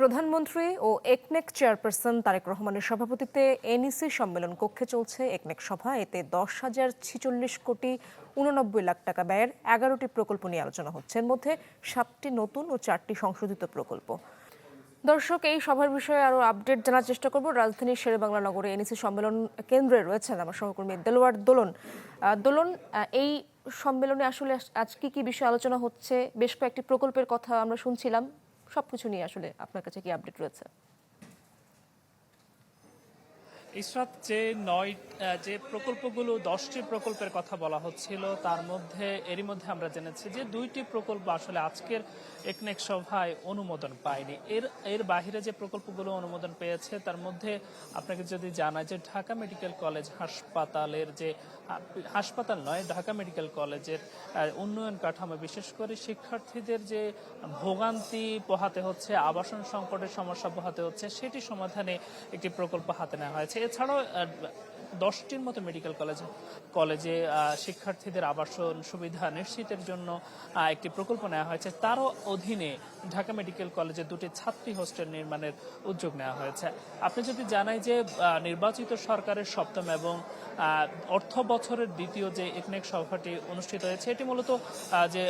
প্রধানমন্ত্রী ও একনেক চেয়ারপারসন তারেক রহমানের সভাপতিত্বে এনইসি সম্মেলন কক্ষে চলছে একনেক সভা। এতে 10,046,89 টাকা ব্যয়ের 11টি প্রকল্প নিয়ে আলোচনা হচ্ছে। এর মধ্যে 7টি নতুন ও 4টি সংশোধিত প্রকল্প। দর্শক, এই সভার বিষয়ে আরো আপডেট জানার চেষ্টা করব। রাজধানীর শেরেবাংলা নগরে এনইসি সম্মেলন কেন্দ্রে রয়েছেন আমার সহকর্মী দেলোয়ার দোলন। দোলন, এই সম্মেলনে আসলে আজ কি বিষয়ে আলোচনা হচ্ছে? বেশ কয়েকটি প্রকল্পের কথা আমরা শুনছিলাম, সবকিছু নিয়ে আসলে আপনার কাছে কি আপডেট রয়েছে? ইসরাত, যে প্রকল্পগুলো 10টি প্রকল্পের কথা বলা হচ্ছিল, তার মধ্যে এরই মধ্যে আমরা জেনেছি যে 2টি প্রকল্প আসলে আজকের একনেক সভায় অনুমোদন পায়নি। এর বাহিরে যে প্রকল্পগুলো অনুমোদন পেয়েছে তার মধ্যে আপনাকে যদি জানায় যে ঢাকা মেডিকেল কলেজ হাসপাতালের যে ঢাকা মেডিকেল কলেজের উন্নয়ন কাঠামো, বিশেষ করে শিক্ষার্থীদের যে ভোগান্তি পোহাতে হচ্ছে, আবাসন সংকটের সমস্যা পোহাতে হচ্ছে, সেটি সমাধানে একটি প্রকল্প হাতে নেওয়া হয়েছে। এছাড়াও 10টির মতো মেডিকেল কলেজে শিক্ষার্থীদের আবাসন সুবিধা নিশ্চিতের জন্য একটি প্রকল্প নেওয়া হয়েছে। তারও অধীনে ঢাকা মেডিকেল কলেজে 2টি ছাত্রী হোস্টেল নির্মাণের উদ্যোগ নেওয়া হয়েছে। আপনি যদি জানাই যে নির্বাচিত সরকারের সপ্তম এবং অর্থ বছরের দ্বিতীয় যে একনেক সভাটি অনুষ্ঠিত হয়েছে, এটি মূলত যে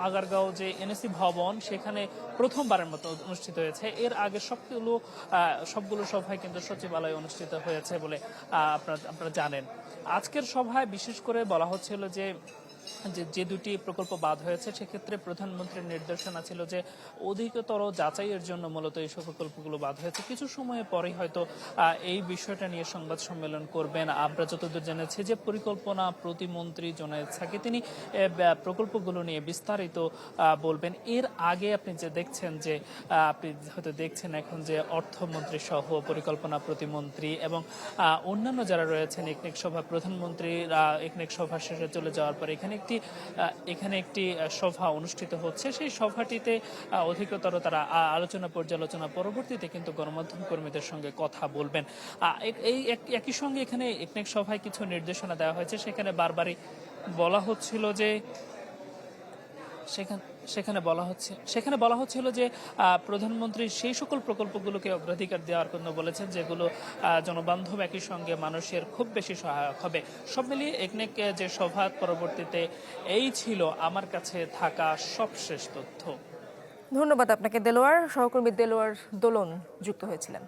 আগারগাঁও যে এনএসি ভবন, সেখানে প্রথমবারের মতো অনুষ্ঠিত হয়েছে। এর আগে সবগুলো সভায় কিন্তু সচিবালয়ে অনুষ্ঠিত হয়েছে বলে আপনারা জানেন। আজকের সভায় বিশেষ করে বলা হচ্ছিল যে 2টি প্রকল্প বাদ হয়েছে, সেক্ষেত্রে প্রধানমন্ত্রীর নির্দেশনা ছিল যে অধিকতর যাচাইয়ের জন্য মূলত এই প্রকল্পগুলো বাদ হয়েছে। কিছু সময় পরেই হয়তো এই বিষয়টা নিয়ে সংবাদ সম্মেলন করবেন। আমরা যতদূর জেনেছি যে পরিকল্পনা প্রতিমন্ত্রী জুনায়েদ সাকি, তিনি প্রকল্পগুলো নিয়ে বিস্তারিত বলবেন। এর আগে আপনি হয়তো দেখছেন এখন যে অর্থমন্ত্রী সহ পরিকল্পনা প্রতিমন্ত্রী এবং অন্যান্য যারা রয়েছেন একনেক সভা, প্রধানমন্ত্রী একনেক সভা শেষে চলে যাওয়ার পর এখানে একটি সভা অনুষ্ঠিত হচ্ছে। সেই সভাটিতে অধিকতর তারা আলোচনা পর্যালোচনা পরবর্তীতে কিন্তু গণমাধ্যম কর্মীদের সঙ্গে কথা বলবেন। এই একই সঙ্গে এখানে একনেক সভায় কিছু নির্দেশনা দেওয়া হয়েছে। সেখানে বারবারই বলা হচ্ছিল যে সেখানে বলা হচ্ছিল যে প্রধানমন্ত্রী সেই সকল প্রকল্পগুলোকে অগ্রাধিকার দেওয়ার জন্য বলেছেন যেগুলো জনবান্ধব, একই সঙ্গে মানুষের খুব বেশি সহায়ক হবে। সব মিলিয়ে একনেক যে সভা পরবর্তীতে এই ছিল আমার কাছে থাকা সবশেষ তথ্য। ধন্যবাদ আপনাকে দেলোয়ার। সহকর্মী দেলোয়ার দোলন যুক্ত হয়েছিলেন।